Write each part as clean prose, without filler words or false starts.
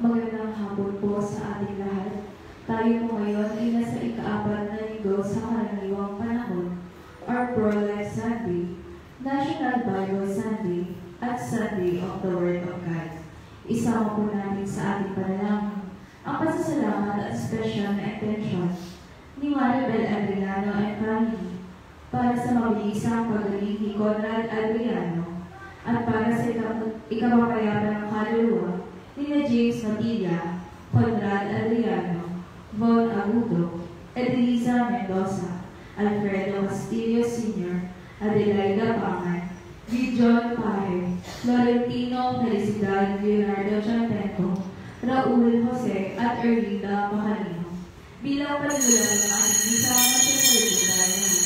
Magandang hapon po sa ating lahat. Tayo po ngayon ay nasa ika-4 na linggo sa karaniwang panahon, our Pro-Life Sunday, National Bible Sunday, at Sunday of the Word of God. Isama po natin sa ating panalangin ang pasasalamat at special na intensyon ni Maribel Adriano and family para sa mabilisang pagaling ni Conrad Adriano at para sa ikapapayaman ng kaluluwa ni James Matilla, Conrad Adriano, Von Agudo, Edelisa Mendoza, Alfredo Castillo Sr., Adelaida Pangan, Gideon Pahe, Florentino Felicidad Leonardo Chantenco, Raul Jose at Erlinda Macarino. Bilang panigulan ng ating isang natinalitan.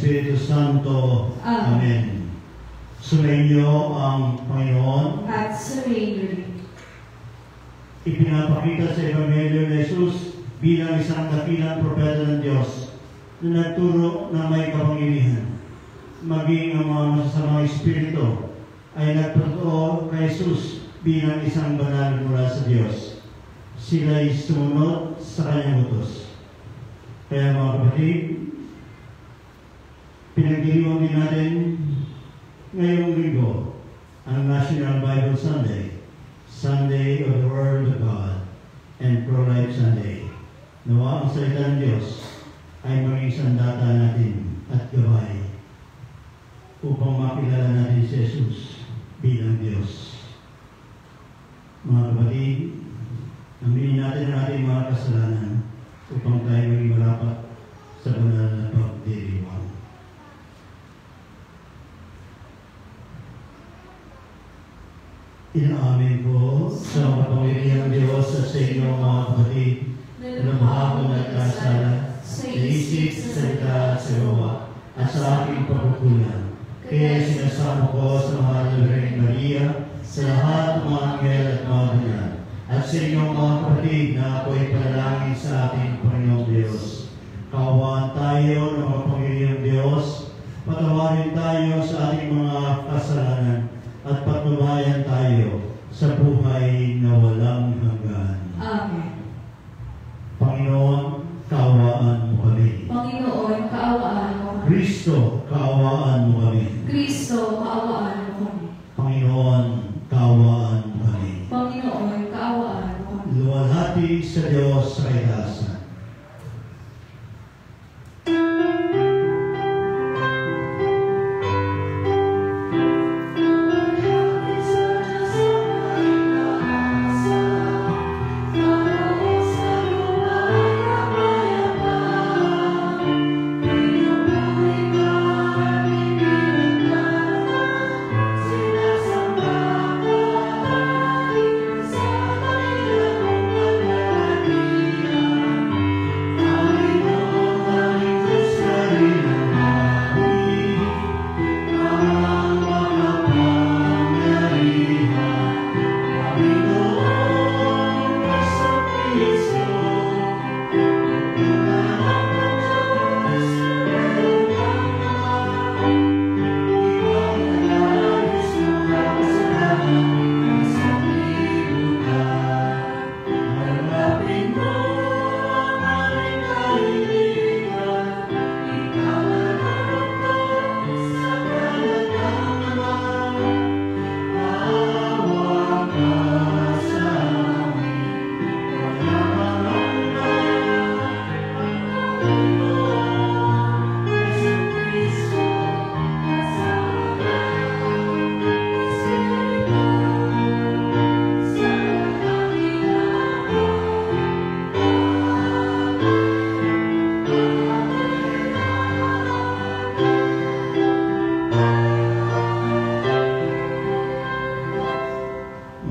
Espiritu Santo. Amen. Sumainyo ang Panginoon. At sumainyo rin. Ipinapakita sa Ebanghelyo ni Jesus bilang isang dakilang propeta ng Diyos na nagturo ng may kapangyarihan. Maging ang mga masasamang espiritu ay nagtotoo kay Jesus bilang isang banal mula sa Diyos. Sila'y sumunod sa kanyang utos. Kaya mga kapatid, pinagdiriwang din natin ngayong linggo ang National Bible Sunday, Sunday of the Word of God, and Pro-Life Sunday. Nawa ang salita ng Diyos ay maging sandata natin at gabay upang makilala natin si Jesus bilang Diyos. Mga kapatid, aminin natin ang ating mga kasalanan upang tayo maging marapat sa banal na pagdiriwang. Inaamin ko sa makapangyarihang Diyos at sa inyong mga kapatid na lumahapon at kasala sa isip, sa salita at sa gawa at sa aking pagkukulang. Kaya sinasama ko sa mahal na Birheng Maria, sa lahat ng mga anghel at mga banal, at sa inyong mga kapatid na ako ay panalangin sa ating Panginoong Diyos. Kaawaan tayo ng makapangyarihang Diyos, patawarin tayo sa ating mga kasalanan, at patnubayan tayo sa buhay na walang hanggan. Amen. Panginoon, kaawaan mo kami. Panginoon, kaawaan mo kami. Kristo, kaawaan mo kami. Kristo, kaawaan mo kami. Panginoon, kaawaan mo kami. Panginoon, kaawaan mo kami. Luwalhati sa Diyos sa kaitaasan.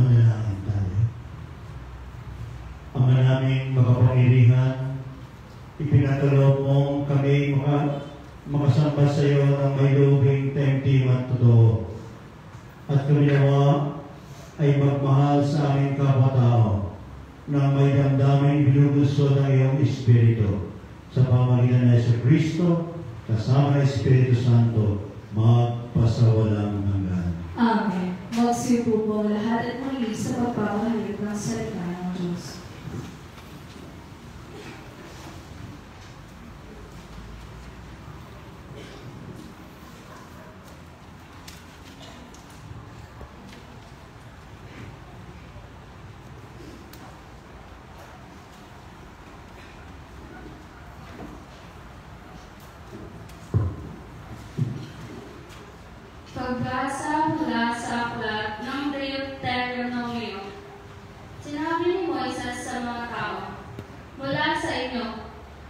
Manalangin tayo. Ama naming makapangyarihan, ipinatulog mong kami makasamba sa iyo ng may lubing tempting at totoo. At kami nawa ay magmahal sa aming kapwa-tao na may damdamin binugusto ng iyong Espiritu sa pamagitan ng Yesu Kristo kasama ng Espiritu Santo magpasawalang hanggan. Amen. Magsiupo po lahat at muli sa pagpapahayag ng salita ng Diyos. Pagbasa mula sa aklat ng Deuteronomio. Sinabi ni Moises sa mga tao, mula sa inyo,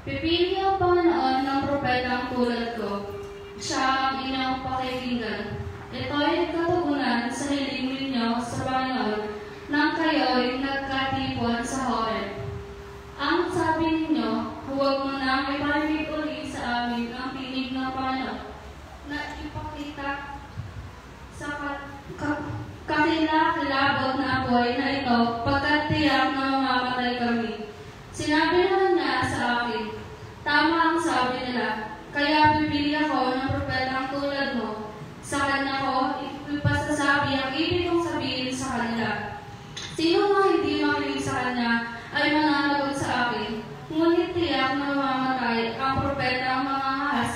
pipili ang Panginoon ng propetang tulad ko. Siya ang inyong pakikinggan. Ito'y katugunan sa hiling ninyo sa Panginoon nang kayo'y nagkatipon sa Horeb. Ang sabi ninyo, huwag mo nang iparinig uli sa amin ang tinig ng Panginoon na ipakita sa kakilakilabot na apoy na ito pagkat tiyak na mamamatay kami. Sinabi naman niya sa akin, tama ang sabi nila, kaya pipili ako ng propetang tulad mo. Sa kanya ko ipasasabi ang ibig kong sabihin sa kanila. Sino nga hindi makinig sa kanya ay mananagot sa akin, ngunit tiyak na mamamatay ang propetang mga ahas.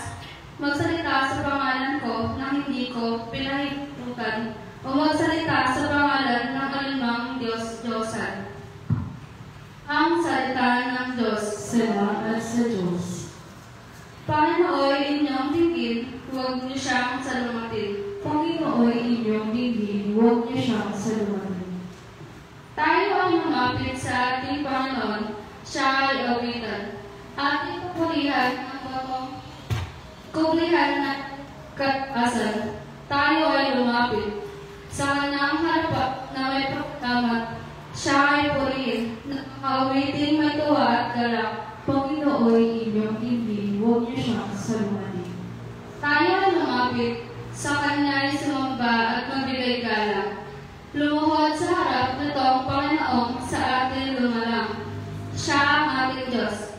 Magsalita sa pangalan ko na hindi ko pinahintulutan o magsalita sa pangalan ng alinmang Diyos-Diyosan. Ang salita ng Diyos. Salamat sa Diyos. Panginoon, inyong dinggin, huwag niyo siyang salumatin. Panginoon, inyong dinggin, huwag niyo siyang salumatin. Tayo ay lumapit sa ating Panginoon, siya ay awitan. Ating kapulihan ng bagong kublihan na katasan, tayo ay lumapit. Sa kanyang harapan na may pagkamat, siya ay purihin, nakakawiting may tuwa at galak. Panginoon, inyong dinggin, huwag niyo siyang salumatin. Tayo ay lumapit, sa kanya ay sumamba at magbigay galang. Lumuhod sa harap nitong Panginoong sa ating lumalang. Siya ang ating Diyos.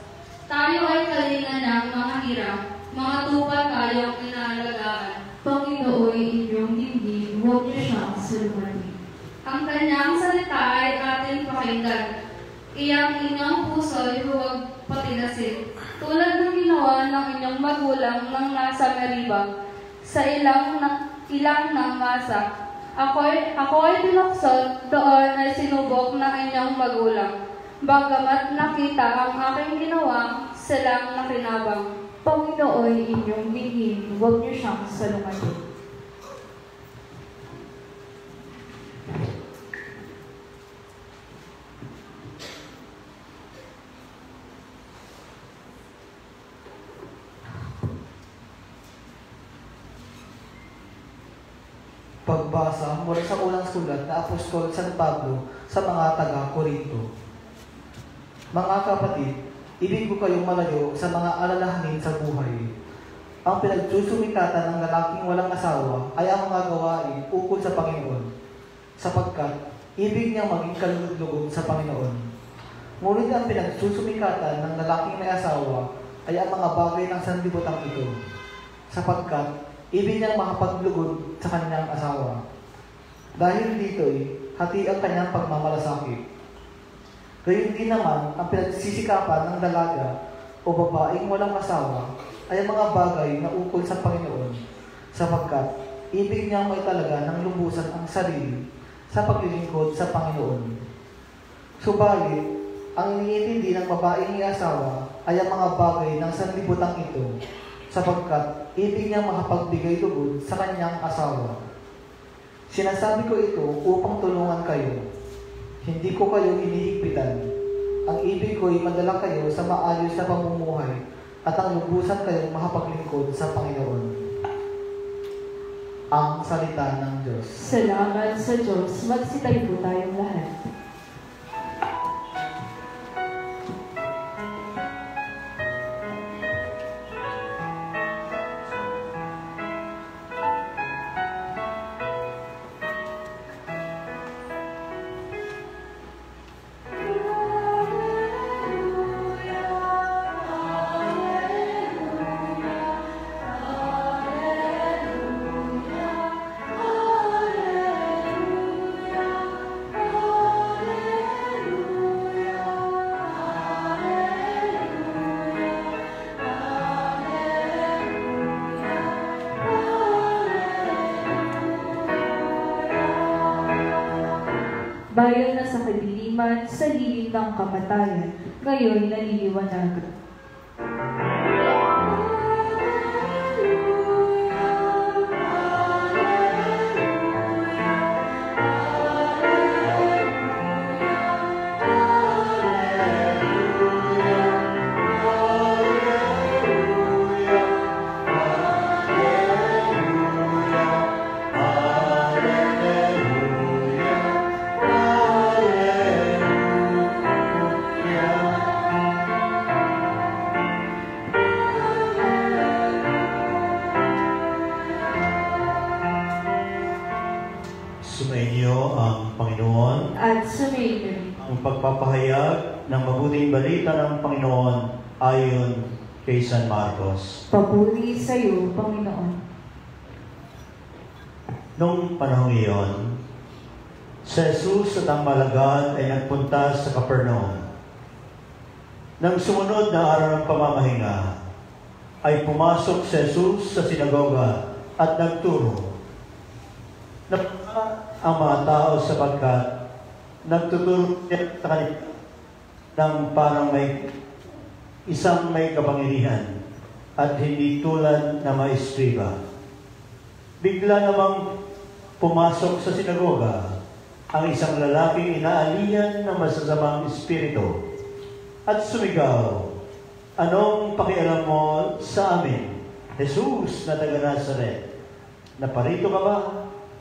Tayo ay kalinga ng mga hirang, mga tupa tayong inaalagaan. Panginoon, inyong dinggin, huwag niyo siyang salumatin. Ang kanyang salita ay ating pakinggan. Iyang inyong puso'y huwag patigasin. Tulad ng ginawa ng inyong magulang nang nasa Meriba, sa ilang ng masa. Ako ay tinuksod, doon ay sinubok ng inyong magulang. Bagamat nakita ang aking ginawa, silang nakinabang. Panginoon, inyong dinggin, huwag niyo siyang salumatin. Pagbasa mula sa unang sulat na Apostol San Pablo sa mga taga-Korinto. Mga kapatid, ibig ko kayong malayo sa mga alalahanin sa buhay. Ang pinagsusumikatan ng lalaking walang asawa ay ang mga gawain ukol sa Panginoon, sapagkat ibig niyang maging kalugod-lugod sa Panginoon. Ngunit ang pinagsusumikatan ng lalaking may asawa ay ang mga bagay ng sanlibutan ito, sapagkat ibig niyang makapaglugod sa kanyang asawa. Dahil dito'y hati ang kanyang pagmamalasakit. Gayun din naman ang pinagsisikapan ng dalaga o babaeng walang asawa ay ang mga bagay na ukol sa Panginoon, sapagkat ibig niyang may talaga ng lubusan ang sarili sa paglilingkod sa Panginoon. Subalit, ang iniintindi ng babaeng may asawa ay ang mga bagay ng sanlibutan ito, sapagkat ibig niyang makapagbigay lugod sa kanyang asawa. Sinasabi ko ito upang tulungan kayo. Hindi ko kayo hinihigpitan. Ang ibig ko ay madala kayo sa maayos na pamumuhay at ang lubusan kayong makapaglingkod sa Panginoon. ang salita ng Diyos. Salamat sa Diyos. Magsitayo po tayong lahat. Bayan na sa kadiliman, sa lilim ng kamatayan, ngayon naliliwanag. Sumainyo ang Panginoon. At sumainyo. Ang pagpapahayag ng mabuting balita ng Panginoon ayon kay San Marcos. Papuri sa iyo, Panginoon. Noong panahong iyon, si Jesus at ang malagad ay nagpunta sa Capernaum. Nang sumunod na araw ng pamamahinga, ay pumasok si Jesus sa sinagoga at nagturo. Napunta ang mga tao sapagkat nagtuturo niya sa kanila ng parang isang may kapangyarihan at hindi tulad na mga eskriba. Bigla namang pumasok sa sinagoga ang isang lalaking inaalihan ng masasamang espiritu at sumigaw, "Anong pakialam mo sa amin, Jesus na taga Nazaret? Naparito ka ba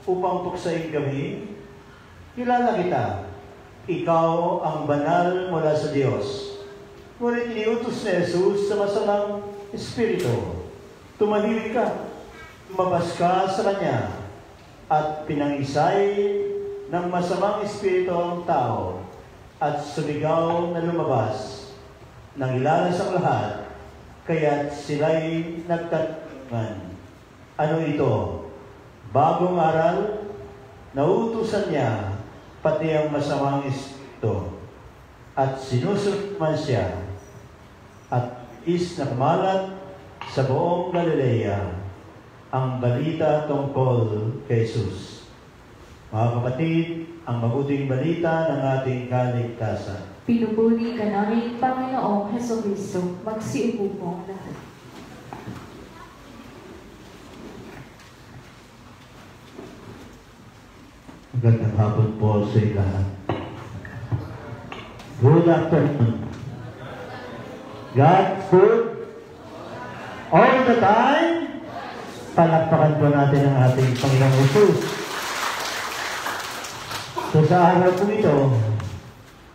upang puksain kami? Kilala kita. Ikaw ang banal mula sa Diyos." Ngunit iniutos ni Jesus sa masamang espiritu, "Tumahimik ka, lumabas ka sa kanya." At pinangisay ng masamang espiritu ang tao at sumigaw na lumabas. Nangilalas ang lahat, kaya't sila'y nagtatanungan, "Ano ito? Bagong aral?" Nauutusan niya pati ang masamang espiritu at sinusunod man siya at na kumalat sa buong Galilea ang balita tungkol kay Jesus. Mga kapatid, ang mabuting balita ng ating kaligtasan. Pinupuri ka namin, Panginoong Hesukristo. Magsiupo po ang lahat. Magandang hapon po sa lahat. Good afternoon. God's good all the time. Palakpakan po natin ang ating Panginoong Jesus. So sa araw po ito,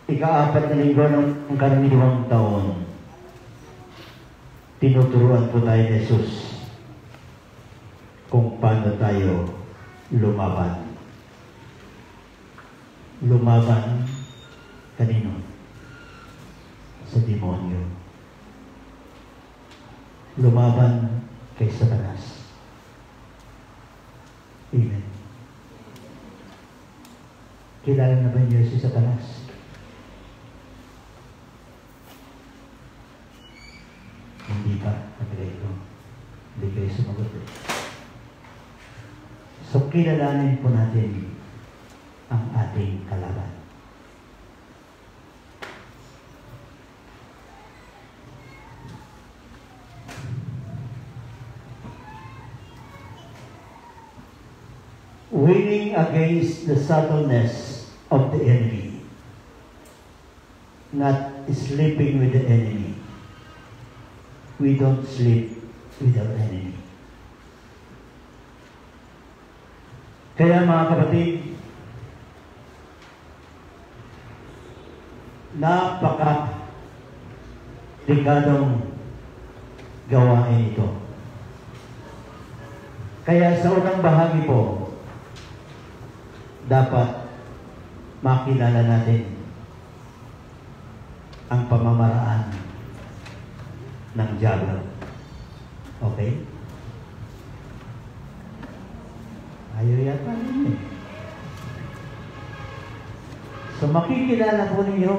ika-4 na linggo ng karaniwang taon, tinuturuan po tayo ni Jesus kung paano tayo lumaban. Lumaban kanino? Sa demonyo. Lumaban kay Satanas. Amen. Kilala na ba niyo si Satanas? Hindi pa. Hindi kayo sumagot eh. So, kilalanin po natin ang ating kalaban. Winning against the subtleness of the enemy, not sleeping with the enemy. We don't sleep with our enemy. Kaya mga kapatid, napaka-delikadong gawain ito. Kaya sa unang bahagi po, dapat makilala natin ang pamamaraan ng diablo. Okay? Ayaw yata rin eh. So makikilala po ninyo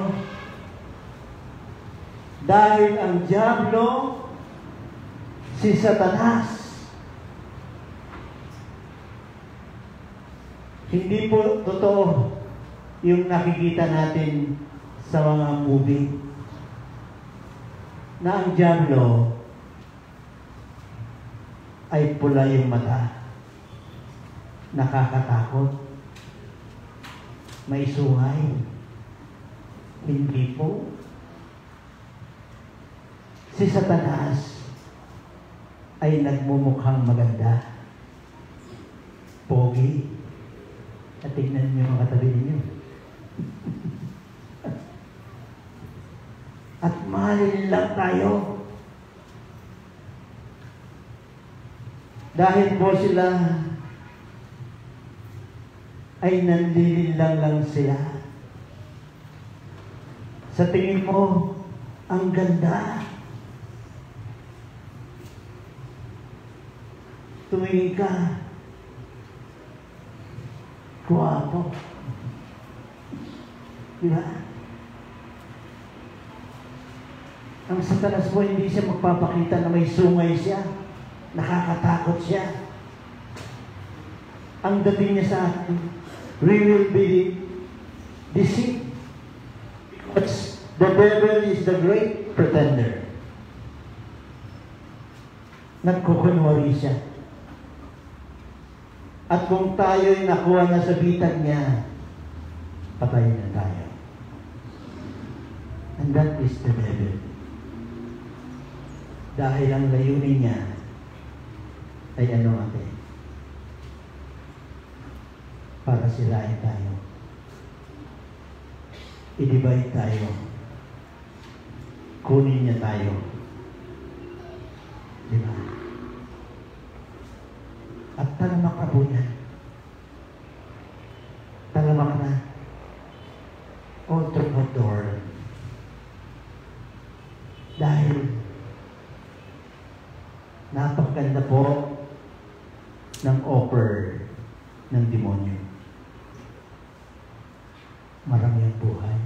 dahil ang diablo, si Satanas, hindi po totoo yung nakikita natin sa mga movie na ang diablo ay pula yung mata, nakakatakot, may sungay. Hindi po. Si Satanas ay nagmumukhang maganda, pogi, at tingnan niyo mga katabi ninyo. At mahalin lang tayo. Dahil po sila ay nanlililang lang sila. Sa tingin mo, ang ganda. Tumingin ka, guwapo. Diba? Ang Satanas po, hindi siya magpapakita na may sungay siya. Nakakatakot siya. Ang dating niya sa atin, we will be deceived. Because the devil is the great pretender. Nagkukunwari siya. At kung tayo'y nakuha na sa bitag niya, patayin na tayo. And that is the devil. Dahil ang layunin niya ay ano ate? Para sirain tayo. I-divide tayo. Kunin niya tayo. Diba? At talamak na po niya. Talamak na. All throughout the world. Dahil napakaganda po ng offer ng demonyo. Marami ang buhay.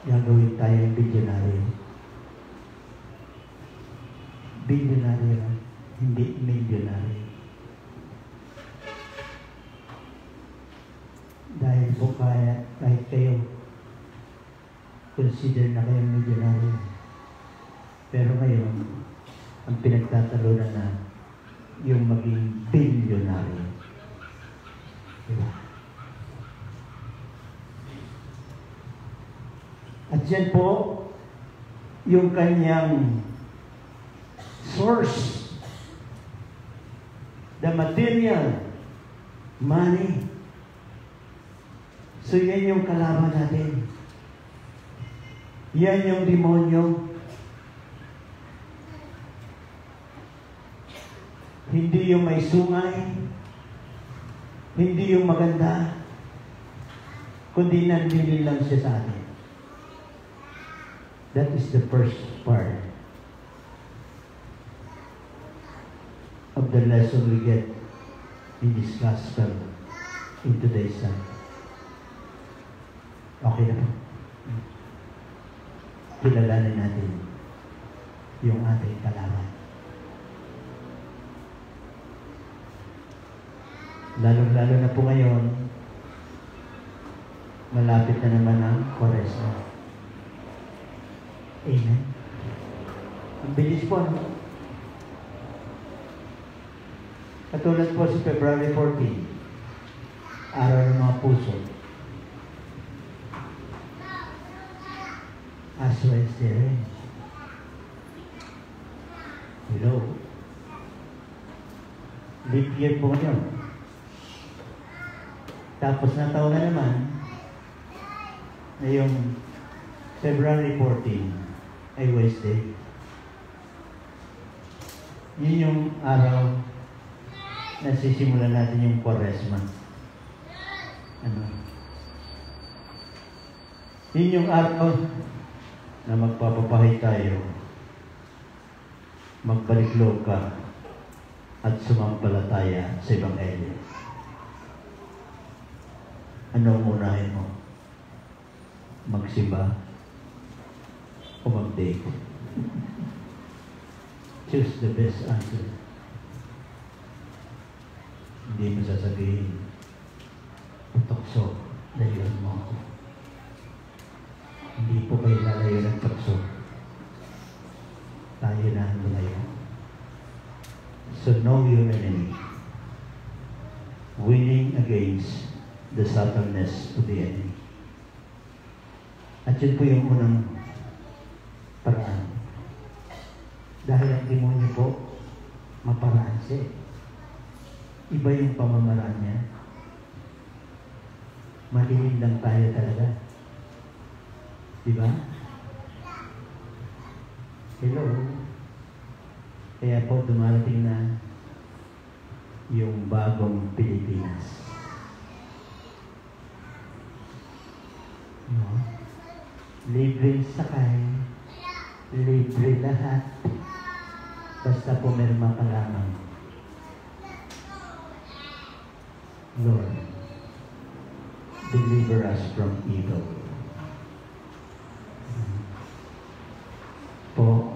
Gagawin tayo ng bilyonaryo. Bilyonaryo lang, hindi milyonaryo. Dahil po kahit kayo, consider na kayong milyonaryo. Pero ngayon, ang pinagtatalunan na yung maging bilyonaryo. Diba? At yan po, yung kanyang source, the material, money. So yan yung kalaban natin. Yan yung demonyo. Hindi yung may sungay, hindi yung maganda, kundi nanlili lang siya sa atin. That is the first part of the lesson we get in this gospel in today's time. Okay na po. Kilalanin natin yung ating kalaban. Lalo-lalo na po ngayon, malapit na naman ang Kwaresma. Amen. Ang bilis po, no? Katulad po si February 14, Araw ng mga Puso. As Wednesday rin. Hello. Leap year po ngayon. Tapos na taon na naman, ngayong February 14 ay Wednesday. Yun yung araw na sisimulan natin yung Quaresma. Yun yung araw na magpapapahay tayo, magbalik loob ka, at sumampalataya sa Ebanghelyo. Anong unahin mo? Magsimba o mag-date? Choose the best answer. Hindi mo sasabihin, tukso, layuan mo ako. Hindi po kayo lalayo ng tukso. Tayo na ang lalayo. So know your enemy. Winning against the subtleness of the enemy. At yun po yung unang paraan. Dahil ang demonyo po, maparaan siya. Iba yung pamamaraan niya. Malihin lang tayo talaga. Diba? Hello? Kaya po dumarating na yung bagong Pilipinas. No? Libreng sakay, libre lahat, basta pumirma ka lamang. Lord, deliver us from evil. Po,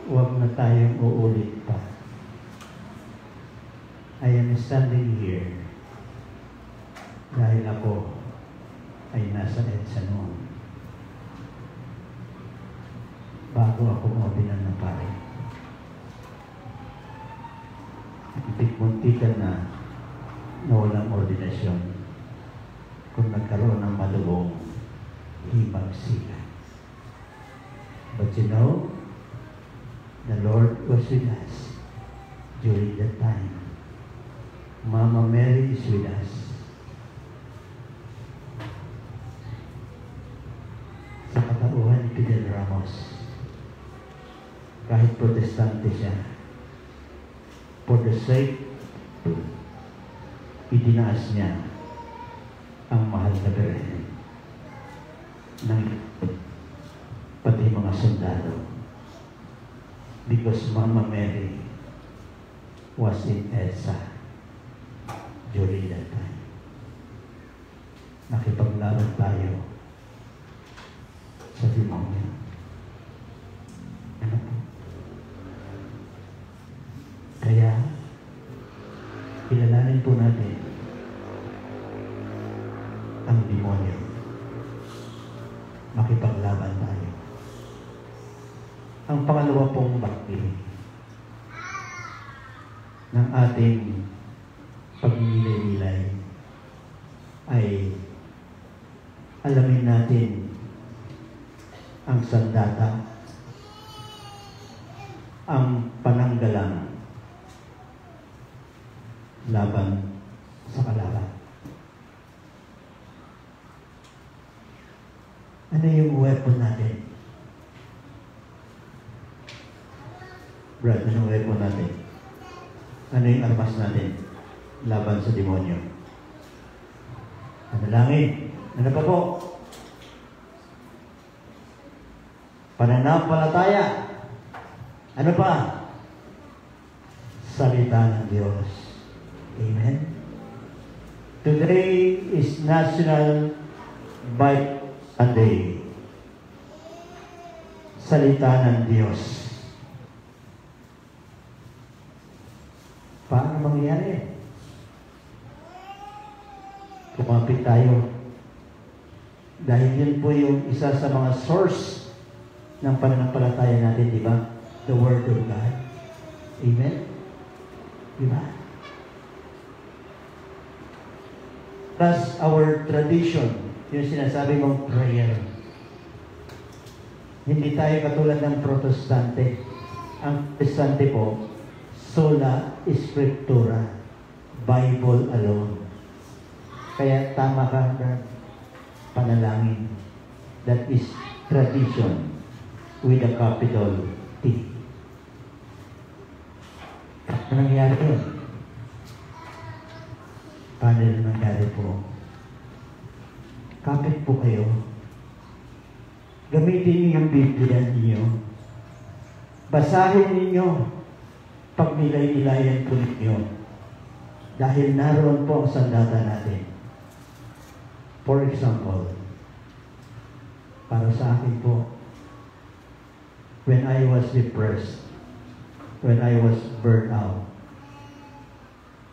huwag na tayong uulit pa. I am standing here dahil ako ay nasa EDSA noon. Bago ako ordinan na pare. Muntikan na walang ordinasyon kung nagkaroon ng malubong himagsikan. But you know, the Lord was with us during that time. Mama Mary is with us. Sa katauhan ni Fidel Ramos, kahit protestante siya, for the sake, itinaas niya ang mahal na Birhen ng pati mga sundalo, because Mama Mary was in EDSA during that time. Nakipaglaban tayo sa demonyo. Ano po? Kaya, kilalanin po natin ang demonyo. Makipaglaban tayo. Ang pangalawa pong bakti ng ating pagmilay-milay ay alamin natin ang sandata, ang pananggalang laban sa kalaban. Ano yung weapon natin? Brad, anong weapon natin? Ano yung armas natin laban sa demonyo? Panalangin. Ano pa po? Pananampalataya. Ano pa? Salita ng Diyos. Amen? Today is National Bible Sunday. Salita ng Diyos. Paano mangyayari? Kumapit tayo. Dahil yun po yung isa sa mga source ng pananampalataya natin, di ba? The Word of God. Amen? Di ba? Plus, our tradition, yung sinasabi mong prayer. Hindi tayo katulad ng protestante. Ang protestante po, sola scriptura, Bible alone. Kaya tama ka na panalangin. That is tradition with a capital T. Ano nangyari yun? Paano nangyari po? Kapit po kayo. Gamitin niyo yung Biblia niyo. Basahin ninyo. Pagnilay-nilayan po ninyo. Dahil naroon po ang sandata natin. For example, para sa akin po, when I was depressed, when I was burned out,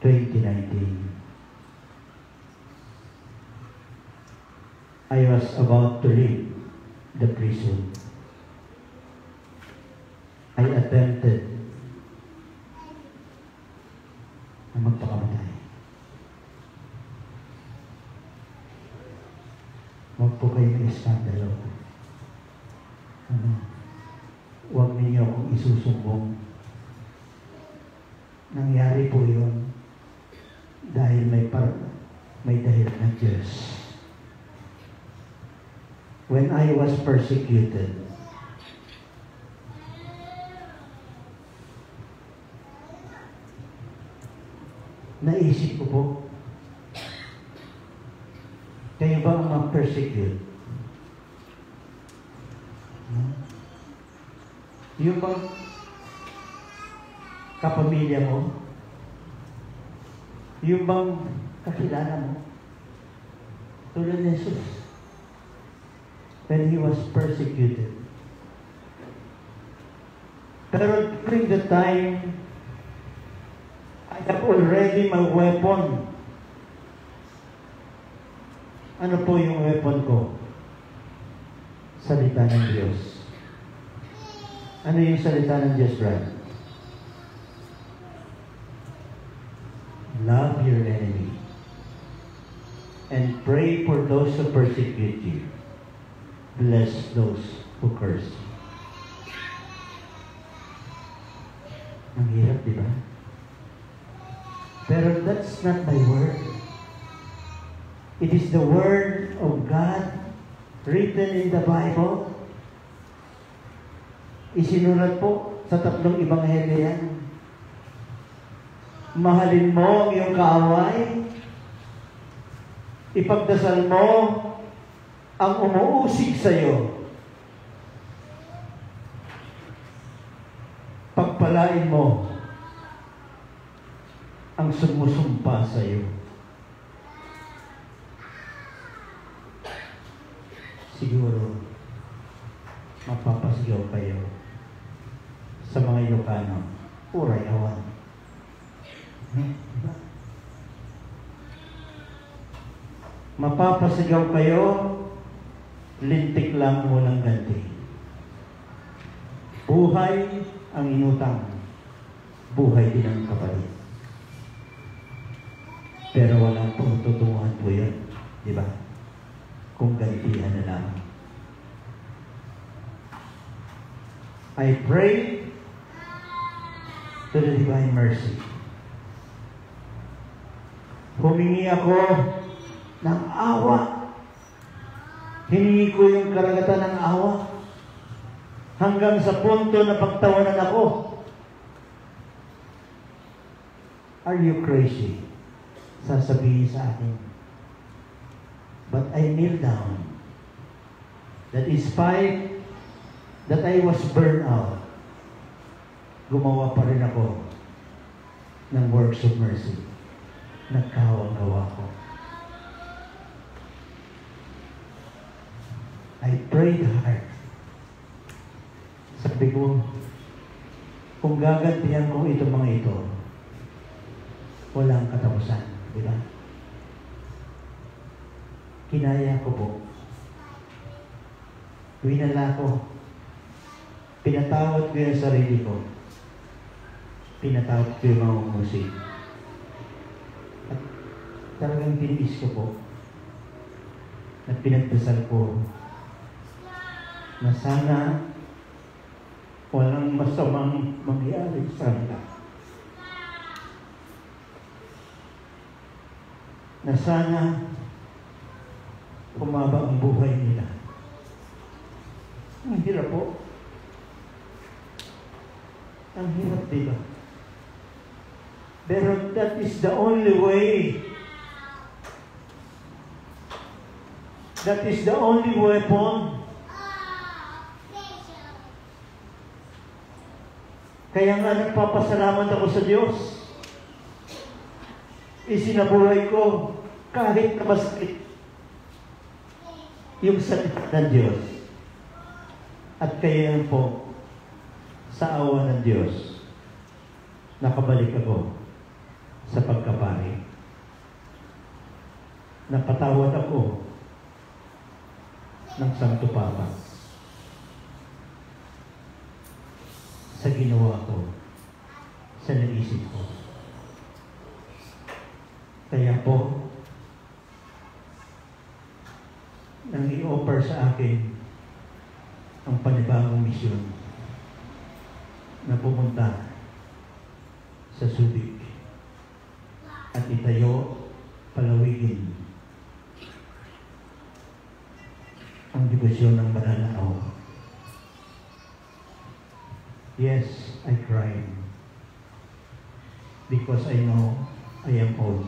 2019, I was about to leave the prison. I attempted na magpakamatay. Huwag po kayong iskandalo. Huwag ninyo akong isusumbong. Nangyari po yun dahil may dahilan ng Diyos. When I was persecuted, naisip ko po, kayo ba ang ma-persecute? Yung bang kapamilya mo? Yung bang kakilala mo? Tulad ni Jesus, when He was persecuted. Pero during the time, I have already my weapon. Ano po yung weapon ko? Salita ng Diyos. Ano yung salita ng Diyos, Brad? Love your enemy. And pray for those who persecute you. Bless those who curse you. Ang hirap, di ba? Pero that's not my word. It is the word of God written in the Bible. Isinulat po sa 3 ebanghelyo yan. Mahalin mo ang iyong kaaway. Ipagdasal mo ang umuusig sa iyo. Pagpalain mo ang sumusumpa sa iyo. Siguro, mapapasigaw kayo sa mga Ilocano. Uray awan. Diba? Mapapasigaw kayo, lintik lang mo ng ganti. Buhay ang inutang. Buhay din ang kapalit. Pero walang pagtutunguhan po yun. Di ba? Kung gantihan na lang. I pray to the divine mercy. Humingi ako ng awa. Hiningi ko yung karagatan ng awa hanggang sa punto na pagtawanan ako. Are you crazy? Sasabihin sa akin. But I kneel down. That is spite that I was burned out. Gumawa pa rin ako ng works of mercy. Nagkawang-gawa ko. I prayed hard. Sabi ko, kung gagantihan ko itong mga ito, walang katapusan. Di ba? Kinaya ko po. Winala ko. Pinatawad ko yung sarili ko. Pinatawad ko yung mga umusig. At talagang tiniis ko po. At pinagdasal ko na sana walang masamang mangyari sa kanila. Na sana bumaba ang buhay nila. Ang hirap po. Ang hirap, diba? Pero that is the only way. That is the only weapon. Kaya nga nagpapasalamat ako sa Diyos. Isinabuhay ko kahit na masakit yung salita ng Diyos. At kaya po, sa awa ng Diyos, nakabalik ako sa pagkapari. Napatawad ako ng Santo Papa sa ginawa ko, sa naisip ko. Kaya po, nang i-offer sa akin ang panibagong misyon na pumunta sa Subic at itayo, palawigin ang debosyon ng banal na awa. Yes, I cried because I know I am old.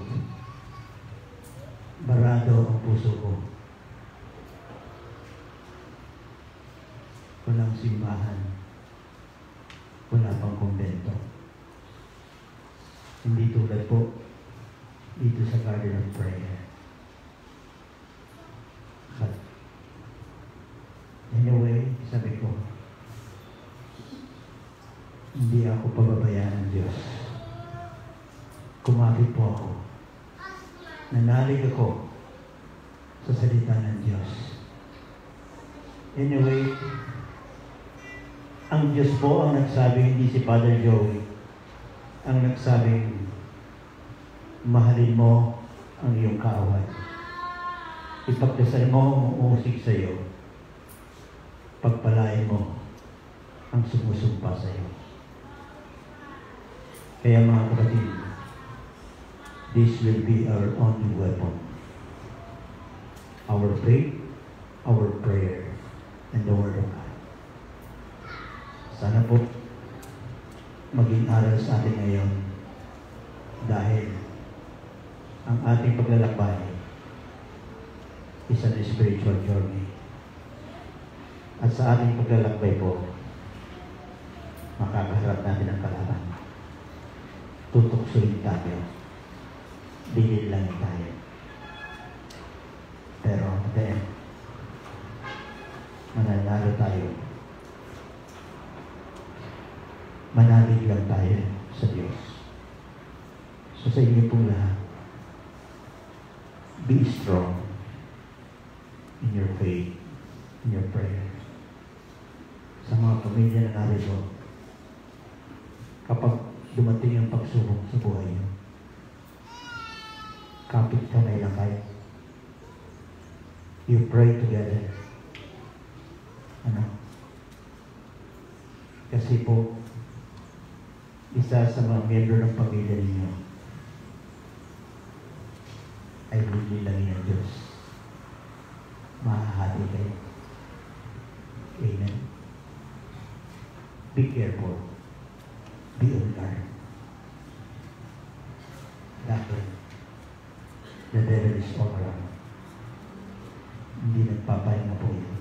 Barado ang puso ko. Walang simbahan. Wala pang kumbento. Hindi tulad po dito sa Garden of Prayer. But anyway, sabi ko, hindi ako pababayaan ng Diyos. Kumapit po ako. Nanalig ako sa salita ng Diyos. Anyway, ang Diyos po ang nagsabi, hindi si Father Joey, ang nagsabing, mahalin mo ang iyong kaaway. Ipagdasal mo umuusig sa iyo. Pagpalain mo ang sumusumpa sa iyo. Kaya mga kapatid, this will be our only weapon. Our faith, our prayer, and the Word of God. Sana po maging aral sa atin ngayon dahil ang ating paglalakbay is a spiritual journey. At sa ating paglalakbay po, makakaharap natin ang kalaban. Tutuksoin tayo. Bilil lang tayo. Pero then, mananalo tayo. Manalig lang tayo sa Diyos. So sa inyo pong lahat, be strong in your faith, in your prayer. Sa mga pamilya na narito, kapag dumating ang pagsubok sa buhay niyo, kapit kamay lang kayo. You pray together. Ano? Kasi po, isa sa mga miyembro ng pamilya ninyo ay lililangin ng Diyos. Mahahati kayo. Amen. Be careful. Be on guard. Dahil the devil is all around. Hindi nagpapahinga po yun.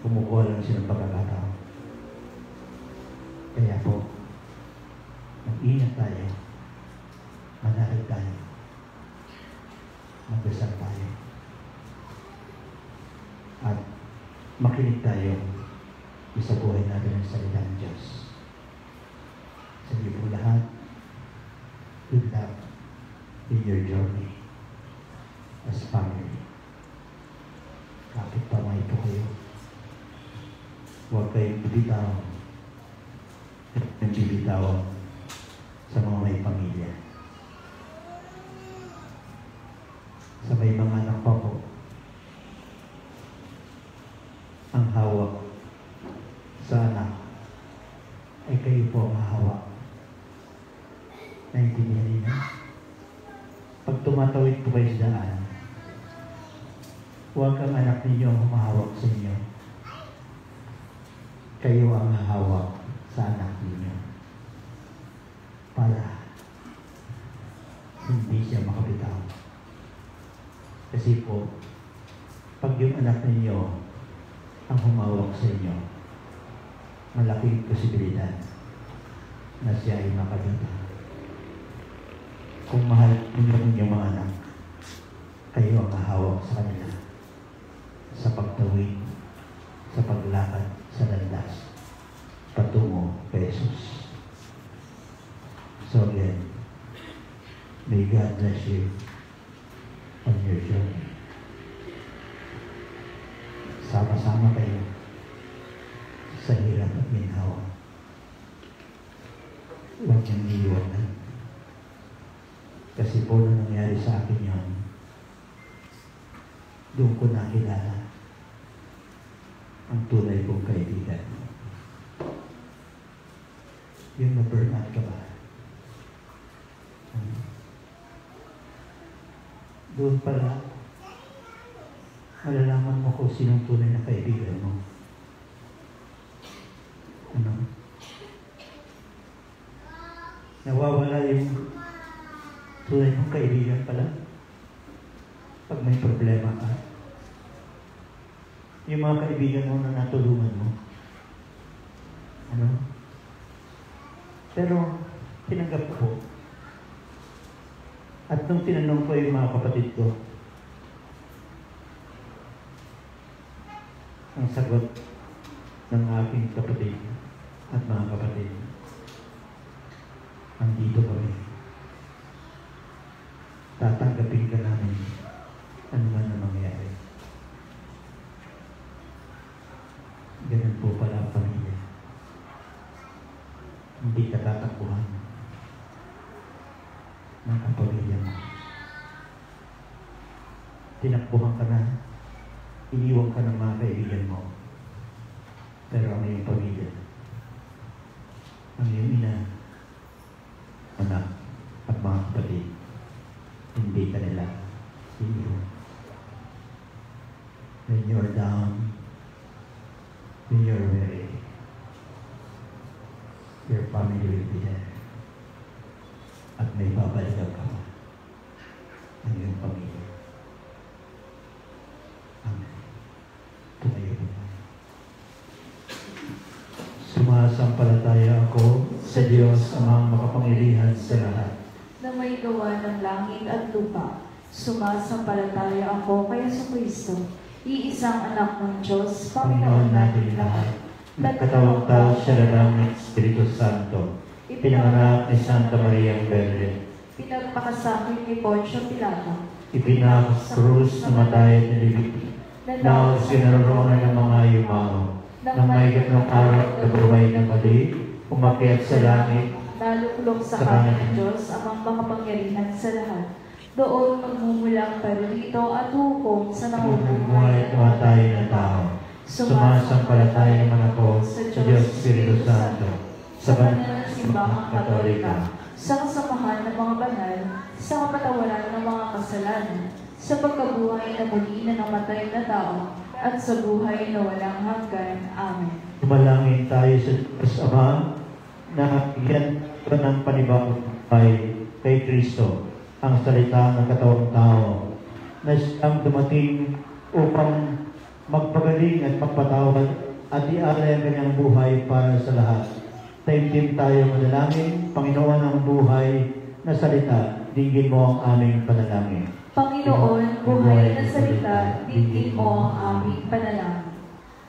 Kumukuha lang siya ng pagkakataon. Kaya po, mag-ingat tayo, manahal tayo, magdasal tayo, at makinig tayo sa buhay natin ang salita ng Diyos. Sa iyo po lahat, good luck in your journey as family. Kapit pamay po kayo. Huwag kayong bibitawan. Huwag bibitawan sa mga may pamilya. Sa may mga anak pa po, ang hawak sa anak ay kayo po ang hawak. Naintindihan niyo? Pag tumatawid po kayo sa daan, Huwag ang anak ninyo ang humahawak sa inyo. Kayo ang hahawak sa anak ninyo. Para hindi siya makabitaw. Kasi po, pag yung anak ninyo ang humawak sa inyo, malaking posibilidad na siya ay makabitaw. Kung mahal ninyo ninyong mga anak, kayo ang hahawak sa kanila sa pagtawid, sa paglakad, sa landas, patungo kay Jesus. So again, may God bless you on your journey. Sama-sama kayo sa hirap at ginhawa. Huwag niyang iiwanan. Kasi po nung nangyari sa akin yun, doon ko nakilala ang tunay kong kaibigan. Yung na-burn out ka ba? Doon pala, malalaman mo kung sinong tunay na kaibigan mo. Ano? Nawawala yung tunay mong kaibigan pala pag may problema ka. Yung mga kaibigan mo na natulungan mo. Ano? Pero, tinanggap ko. At nung tinanong ko yung mga kapatid ko, ang sagot ng aking kapatid at mga kapatid, andito kami. Tatanggapin ka namin ano man na mangyari. Ganun po pala ang pamilya. Hindi ka tatakbuhan ng kapamilya mo. Tinakbuhan ka na, iniwan ka ng mga kaibigan mo. Pero ang iyong pamilya, ang iyong ina, anak, at mga kapatid, hindi ka nila iniwan. When you're down, when you're weary, your family will be there. At may babalikan ka pa ng iyong pamilya. Amen. Tumayo po tayo. Sumasampalataya ako sa Diyos amang makapangyarihan sa lahat, na may gawa ng langit at lupa. Sumasampalataya ako kay Jesucristo, iisang anak ng Diyos, Panginoon natin lahat. Nagkatawang tao siya ng Espiritu Santo, pinanganak ni Santa Maria Virgen, pinagpakasakit ni Poncio Pilato, ipinakrus, namatay at nilibig, na sinaroroonan ng mga yumao, nang may gatong araw na buhay ng mali, umakyat sa langit, naluklok sa kanan ng Diyos, amang makapangyarihan sa lahat. Doon magmumulang paririto at hukom sa namumuhay at tumatay na tao. Sumasampalataya naman ako sa Diyos Espiritu Santo, sa banal na simbahang Katolika, sa kasamahan ng mga banal, sa kapatawaran ng mga kasalanan, sa pagkabuhay na muli na namatay na tao, at sa buhay na walang hanggan. Amen. Tumalangin tayo sa Diyos Ama, na bigyan ka ng panibagong buhay kay Kristo, ang salita ng katawang tao, na siyang dumating upang magpagaling at magpatawad at ialay ang kanyang buhay para sa lahat. Taimtim tayo manalangin. Panginoon ang buhay na salita, dinggin mo ang aming panalangin. Panginoon, buhay na salita, dinggin mo ang aming panalangin.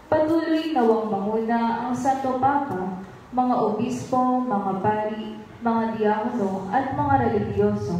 Patuloy nawang manguna ang Santo Papa, mga obispo, mga pari, mga diakono at mga religyoso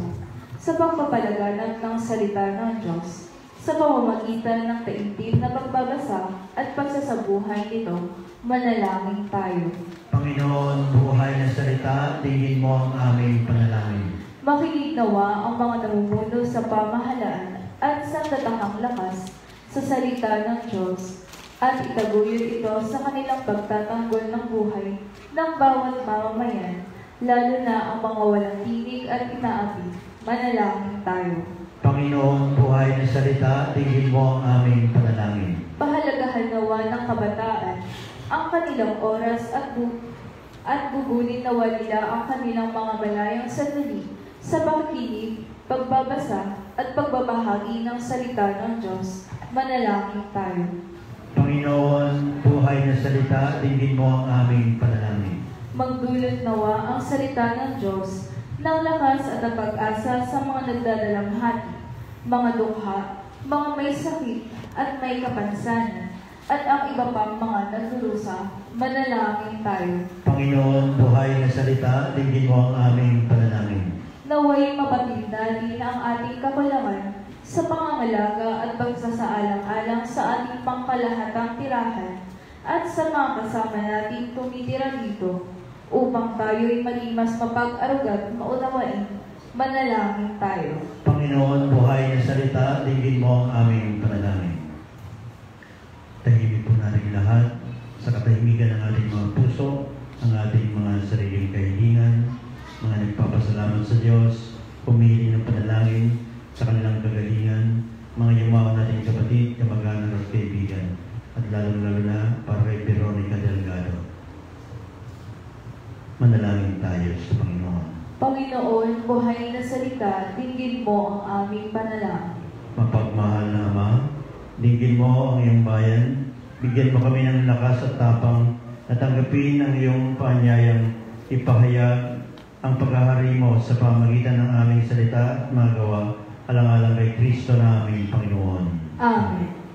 sa pagpapalaganap ng salita ng Diyos sa pamamagitan ng taimtim na pagbabasa at pagsasabuhay nito. Manalangin tayo. Panginoon, buhay na salita, dinggin mo ang aming panalangin. Makinig nawa ang mga namumuno sa pamahalaan at sa tatakang lakas sa salita ng Diyos at itaguyod ito sa kanilang pagtatanggol ng buhay ng bawat mamamayan, lalo na ang mga walang tinig at inaapi. Manalangin tayo. Panginoong buhay na salita, tingin mo ang aming panalangin. Pahalagahan nawa ng kabataan ang kanilang oras at gugunin nawa nila ang kanilang mga malayang sandali sa pakikinig, pagbabasa at pagbabahagi ng salita ng Diyos. Manalangin tayo. Panginoon, buhay na salita, tingin mo ang aming panalangin. Magdulot nawa ang salita ng Diyos ng lakas at ang pag-asa sa mga nagdadalamhati, mga dukha, mga may sakit at may kapansanan, at ang iba pang mga nagdurusa. Manalangin tayo. Panginoon, buhay na salita, tingin mo ang aming panalangin. Naway mabatid natin ang ating kakulangan sa pangangalaga at pagsasaalang-alang sa ating pangkalahatang tirahan at sa mga kasama nating tumitira dito, upang tayo'y maging mas mapag-arugat maunawain. Manalangin tayo. Panginoon, buhay na salita, tingin mo ang aming panalangin. Tahimik po natin lahat sa katahimikan ng ating mga puso, ang ating mga sariling kahilingan, mga nagpapasalamat sa Diyos, pumili ng panalangin sa kanilang kagalingan, mga yumaon nating kapatid, kamag-anak at kaibigan, at lalong-lalo na para kay Veronica Delgado. Manalangin tayo sa Panginoon. Panginoon, buhay na salita, dinggin mo ang aming panalangin. Mapagmahal na Ama, dinggin mo ang iyong bayan, bigyan mo kami ng lakas at tapang na tanggapin ang iyong paanyayang ipahayag ang paghahari mo sa pamagitan ng aming salita at mga gawa, alang-alang kay Kristo na aming Panginoon. Amen.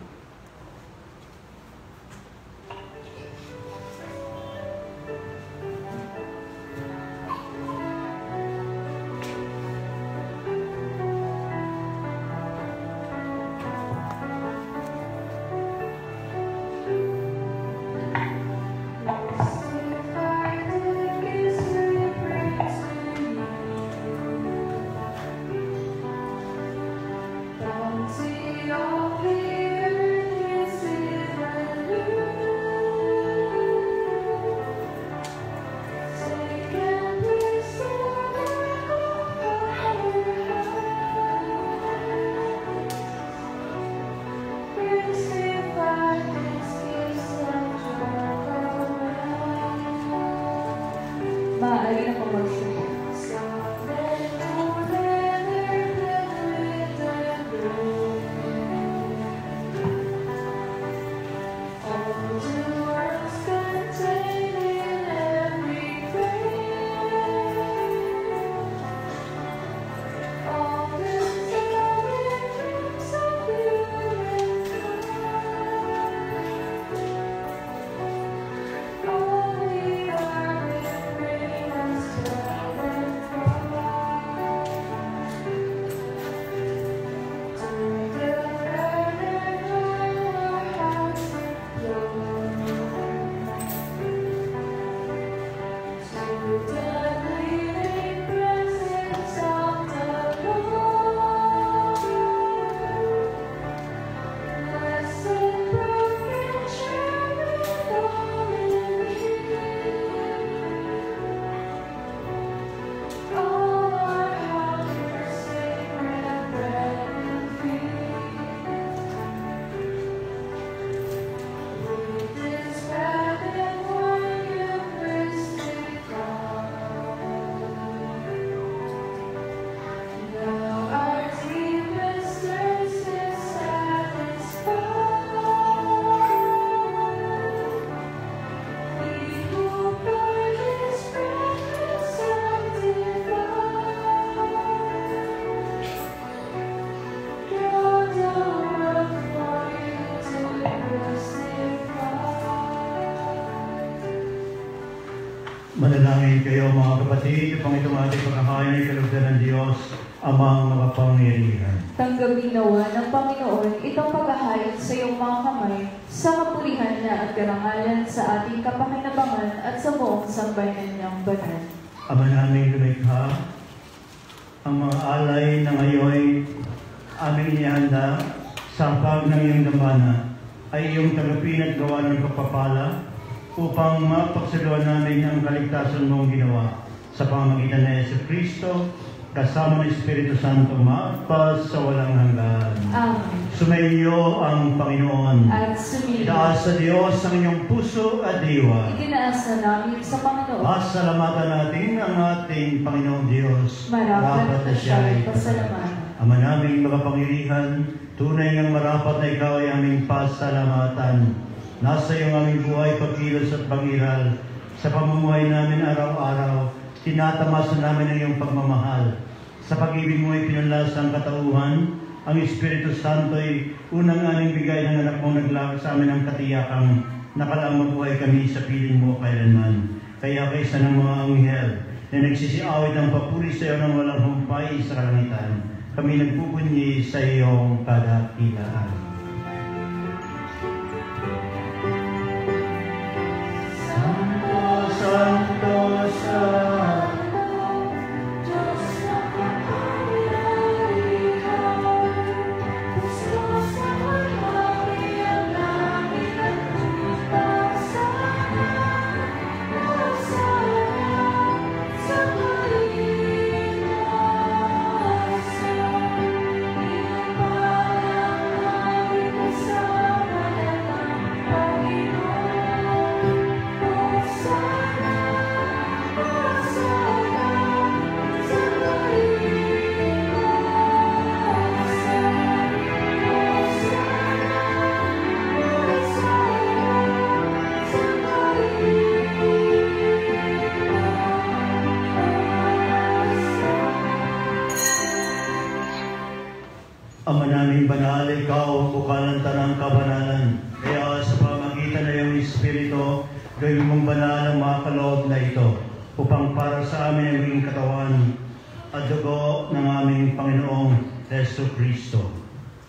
Maaari na po magsipo. Manalangin kayo mga kapatid, upang itong ating pagkakain ay kalugdan ng Diyos, Amang makapangyarihan. Tanggapin nawa ng Panginoon itong paghahain sa iyong mga kamay sa kapulihan niya at karangalan sa ating kapakinabangan at sa buong sambayanan niyang banal. Ama naming lumikha, ang mga alay na ngayon aming inihanda sa pag ng iyong dambana ay iyong tanggapin at gawa ng pagpapala upang mapagsaluhan namin ang kaligtasan mong ginawa sa pamamagitan ng Yesu Kristo kasama ng Espiritu Santo, magpas sa walang hanggan. Amen. Sumainyo ang Panginoon. At sumilip. Itaas sa Diyos ang inyong puso at diwa. Itinaas na namin sa Panginoon. Pasalamatan natin ang ating Panginoong Diyos. Marapat na siya ay pasalamatan. Ama naming makapangyarihan, tunay ngang marapat na ikaw ay aming pasalamatan. Nasa iyong aming buhay, pagkilos at pangiral. Sa pamumuhay namin araw-araw, tinatamasa namin ang iyong pagmamahal. Sa pag-ibig mo ay pinunlas ang katauhan. Ang Espiritu Santo ay unang aming bigay ng anak mong naglakas sa amin ang katiyakang nakalaang mabuhay kami sa piling mo kailanman. Kaya kaysa ng mga anghel na nagsisiawit ng papuri sa iyo ng walang humpay sa kalangitan, kami nagpupunyi sa iyong kadakilaan. Santo, Santo, Santo, Diyos na pagkakailan, Diyos na pagkakari ang langit at lupa sana, sa Ama naming banal, ikaw ang bukal ng tanang kabanalan. Kaya sa pamagitan na iyong Espiritu, gawin mong banal ang mga kaloob na ito, upang para sa amin ay maging katawan at dugo ng aming Panginoong Yesu Kristo.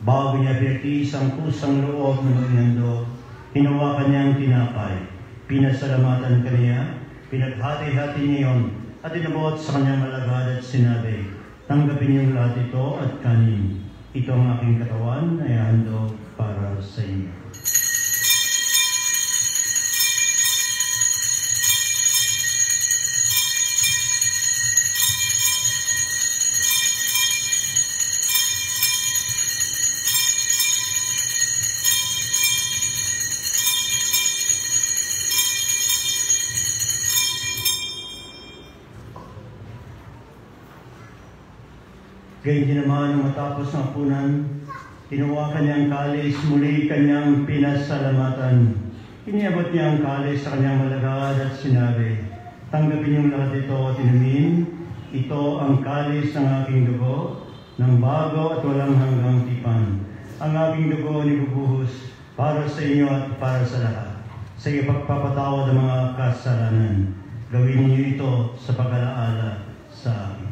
Bago niya pinagtiis ang kusang loob ng magingando, hinawakan niya ang tinapay, pinasalamatan kaniya, pinaghati-hati niya yun, at inabot sa kanyang alagad at sinabi, tanggapin niyong lahat ito at kanin. Ito ang aking katawan na ihandog para sa inyo. Gayun din naman, matapos ng punan, kinuha kanyang kalis, muli kanyang pinasalamatan. Iniabot niya ang kalis sa kanyang malagad at sinabi, tanggapin niyong lahat ito at inumin. Ito ang kalis ng aking dugo, ng bago at walang hanggang tipan. Ang aking dugo nibubuhos para sa inyo at para sa lahat. Sa iyo pagpapatawad ng mga kasalanan. Gawin niyo ito sa pag-alaala sa akin.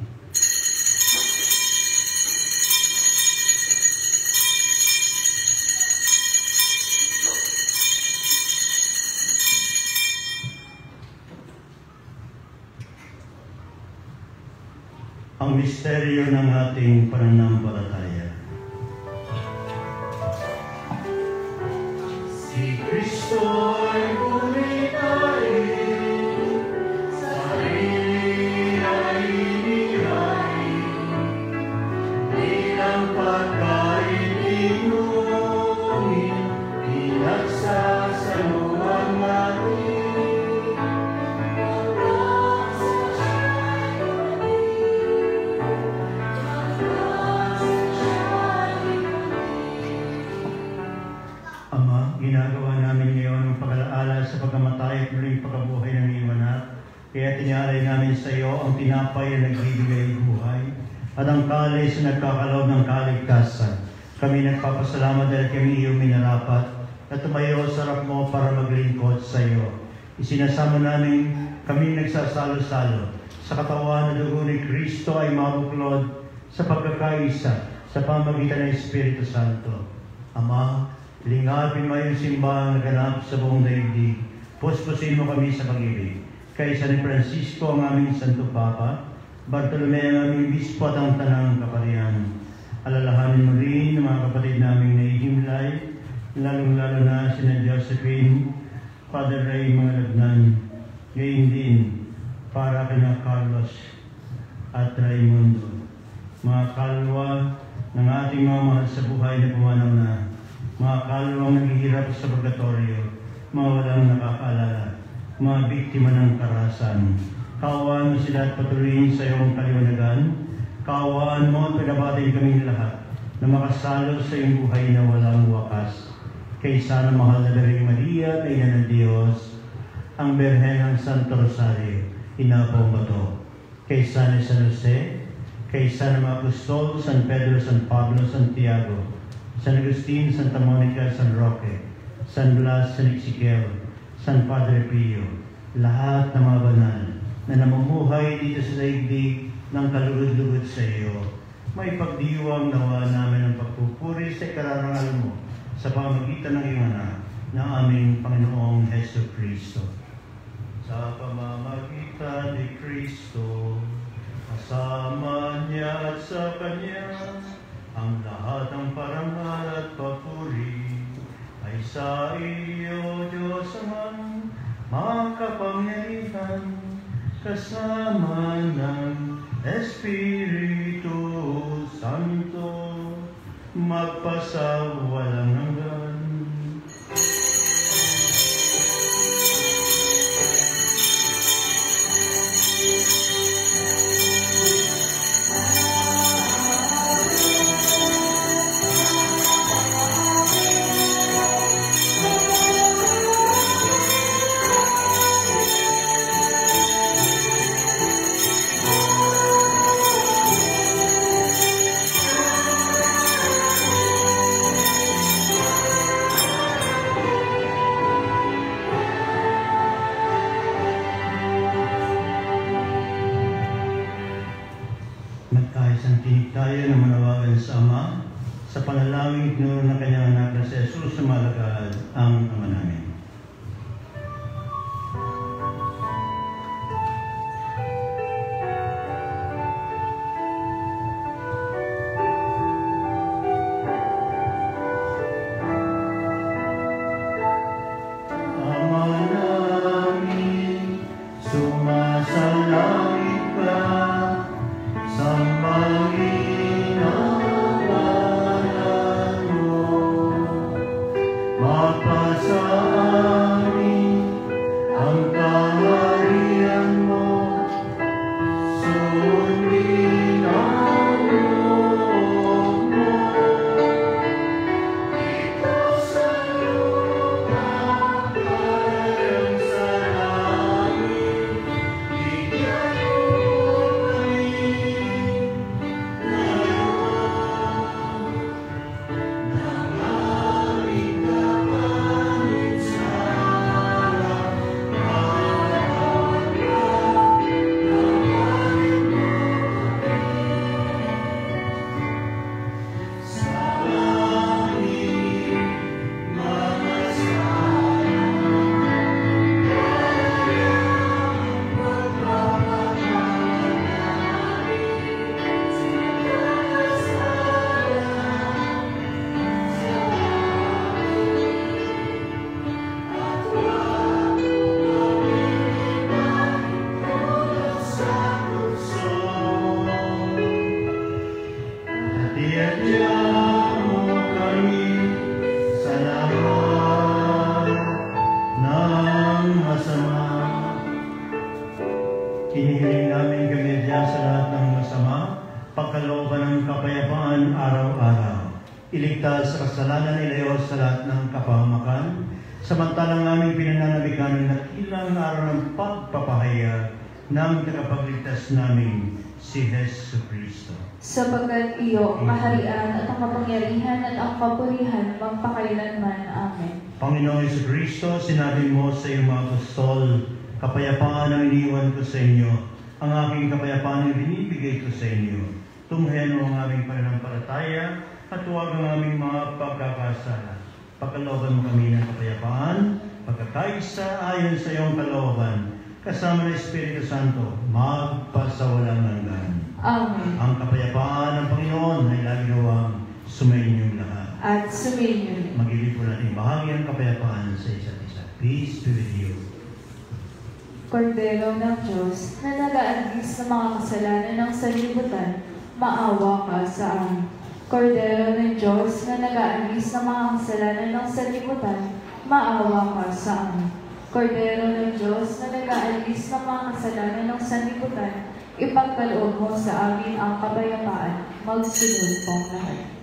Ang misteryo ng ating pananampalataya. Si Kristo ay bumitayin, sarili ay inirayin, bilang pagkain inumin, pinagsasaluhan natin. Ginagawa namin ngayon ang pag-alaala sa pagkamatay at muling pagkabuhay ng iyong anak. Kaya tinalay namin sa iyo ang tinapay na nagbibigay buhay at ang kalis na nagkakalaw ng kaligtasan. Kami nagpapasalamat dahil kami iyong minarapat at tumayo sa harap mo para maglingkod sa iyo. Isinasama namin kami nagsasalo-salo sa katawan na dugo ni Kristo ay mabuklod sa pagkakaisa sa pamagitan ng Espiritu Santo. Ama, lingapin mo yung simbahang naganap sa buong daigdig. Puspusin mo kami sa pag-ibig. Kay San Francisco ang aming Santo Papa, Bartolome ang aming Bispo at ang Tanang Kaparian. Alalahanin mo rin ang mga kapatid naming naihimlay, lalong-lalo na sina Josephine, Father Ray Mangalagnan, gayon din para kina Carlos at Raimundo. mga kaluluwa ng ating mga mahal sa buhay na pumanaw na, mga kaluluwang naghihirap sa purgatorio, mga walang nakakaalala, mga biktima ng karahasan. Kaawaan mo sila at patuloyin sa iyong kaliwanagan. Kaawaan mo at pinabatin kami lahat na makasalo sa iyong buhay na walang wakas. Kaysa na mahal na Birheng Maria, na Ina ng Diyos, ang Birhen ng Santo Rosario, Ina po Bato. Kaysa ni San Jose, kaysa ng mga apostol, San Pedro, San Pablo, Santiago, San Agustin, Santa Monica, San Roque, San Blas, San Ezequiel, San Padre Pio, lahat ng mga banal na namumuhay dito sa daigdig ng kalugod-lugod sa iyo, may pagdiwang nawa namin ang pagpupuri sa ikararangal mo sa pamamagitan ng iyong anak na aming Panginoong Hesus Kristo. Sa pamamagitan ni Kristo, kasama niya at sa Kanya, ang lahat ng parangal at papuri ay sa iyo, Diyos Amang makapangyarihan, kasama ng Espiritu Santo, magpasawalang hanggan. Magkaisang tinig tayo na manawagan sa Ama sa panalangin tinuro ng kanyang anak na si Jesus sa malagad ang Ama namin. Ama namin, sumasalangit ka, sambahin ang ngalan mo, mapasa amin ang kaharian mo, sundin ang loob mo. Ikaw sa lupa parang sa langit, bigyan mo kami Hinihiling namin kami diyan sa lahat ng masama, pagkalooban ng kapayapaan araw-araw. Iligtas sa kasalanan ilayo sa lahat ng kapahamakan, samantalang aming pinananabikan ng dakilang araw ng pagpapahayag ng tagapagligtas namin, si Hesus Kristo. Sapagkat iyo, kaharian at ang kapangyarihan at ang kapurihan magpakailanman. Amen. Panginoong Hesus Kristo, sinabi mo sa iyong mga apostol, kapayapaan ang iniwan ko sa inyo, ang aking kapayapaan ang binibigay ko sa inyo. Tunghayan mo ang aming pananampalataya at huwag ang aming mga pagkakasala. Pagkalooban mo kami ng kapayapaan, pagkakaisa ayon sa iyong kalooban, kasama ng Espiritu Santo, magpasawalang hanggan. Amen. Ang kapayapaan ng Panginoon ay lagi nawang sumayinyong lahat. At sumainyo. Magiging po natin bahagi ang kapayapaan sa isa't isa. Peace be with you. Kordero ng Diyos, na nag-aalis sa mga kasalanan ng sanlibutan, maawa ka sa amin. Kordero ng Diyos na nag-aalis ng mga kasalanan ng sanlibutan, maawa ka sa amin. Kordero ng Diyos na nag-aalis ng mga kasalanan ng sanlibutan, ipagkaloob mo sa amin ang kapayapaan. Magsunod pong lahat.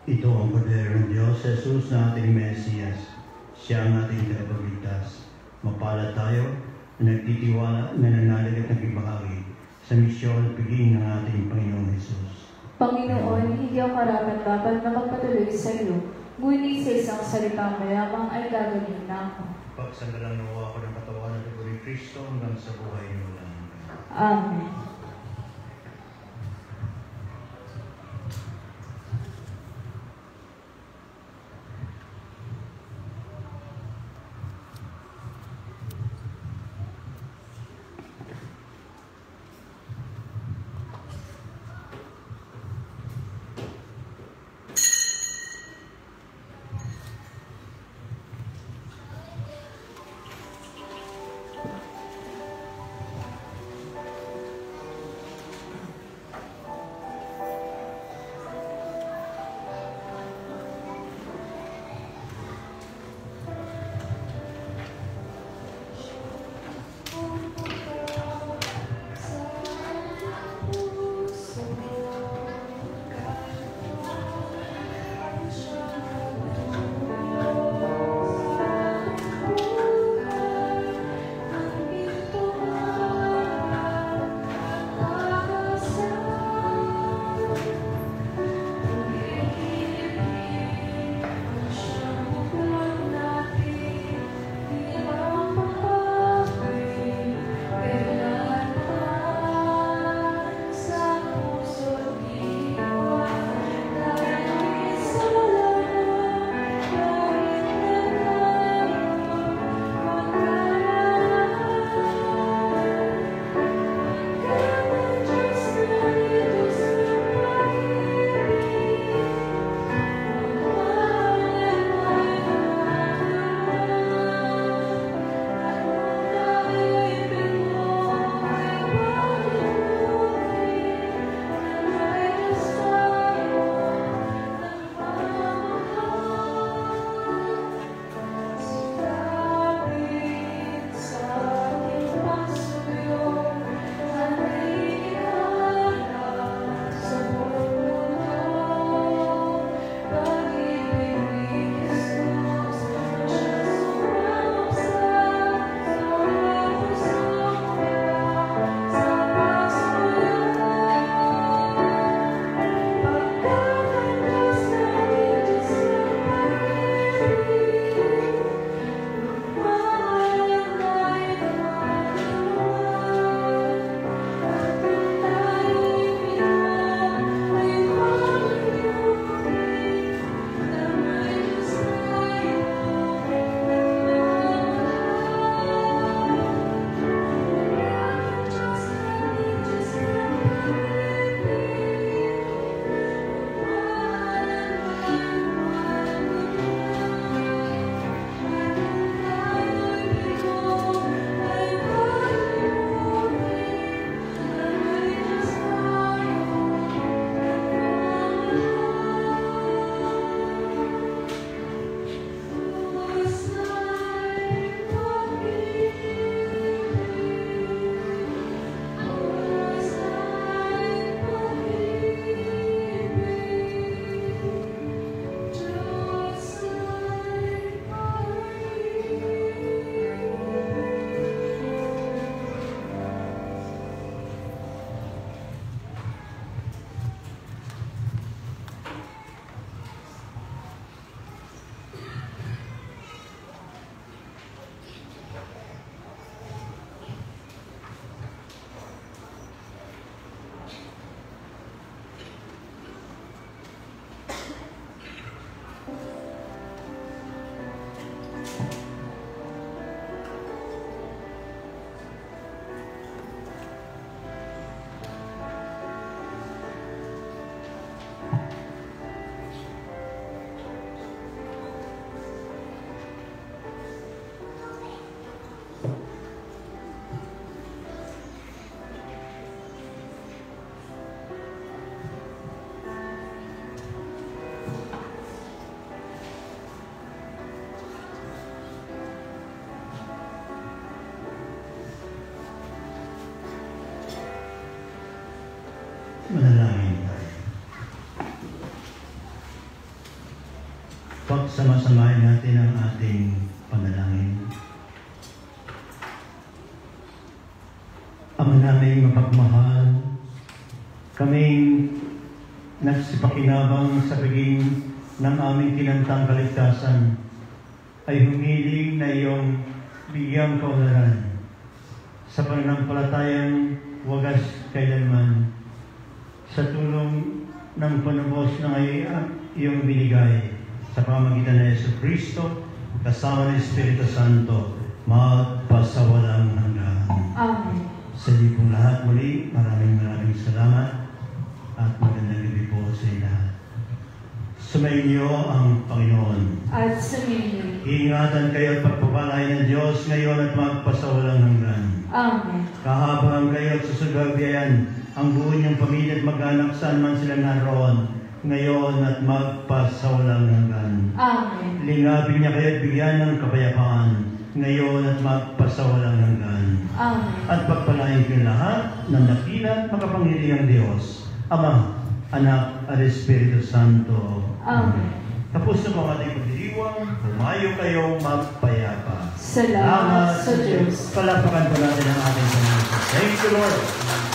Ito ang Kordero ng Diyos, Jesus na ating Mesiyas. Siya ang ating tagapagligtas. Mapalad tayo na nagtitiwala na nananalig at nagbibahagi sa misyon at piging ng ating Panginoong Jesus. Panginoon, hindi ako karapat-dapat na magpatuloy sa iyo. Ngunit sa isang salitang mayamang ay gagawin na ako. Pagsagalang nawa ako ng katawan at dugo ni Kristo hanggang sa buhay na walang hanggan. Amen. Pagsamasamahin natin ang ating panalangin. Ama naming mapagmahal, kaming nagsipakinabang sa paging ng aming kinantang kaligtasan ay humiling na iyong bigyang kaunlaran sa pananampalatayang wagas kailanman sa tulong ng panubos na iyong binigay sa pamamagitan ng Yesu Kristo kasama ng Espiritu Santo magpasawalang hanggan. Amen. Sa inyo pong lahat muli, maraming salamat at magandang gabi po sa inyo lahat. Sumainyo ang Panginoon. At sumainyo. Iingatan kayo at pagpapalain ng Diyos ngayon at magpasawalang hanggan. Amen. Kahabang kayo at susugagbiyan ang buo niyong pamilya at mag-anak saan man sila naroon ngayon at magpasawalang hanggan. Amen. Lingapin niya kayo at bigyan ng kapayapaan ngayon at magpasawalang hanggan. Amen. At pagpalain kayo lahat ng dakilang makapangyarihang Diyos, Ama, Anak, at Espiritu Santo. Amen. Tapos na po ang ating pagdiriwang, humayo kayong magpayapa. Salamat sa Diyos. Palapakan po natin ang ating Panginoon. Thank you, Lord.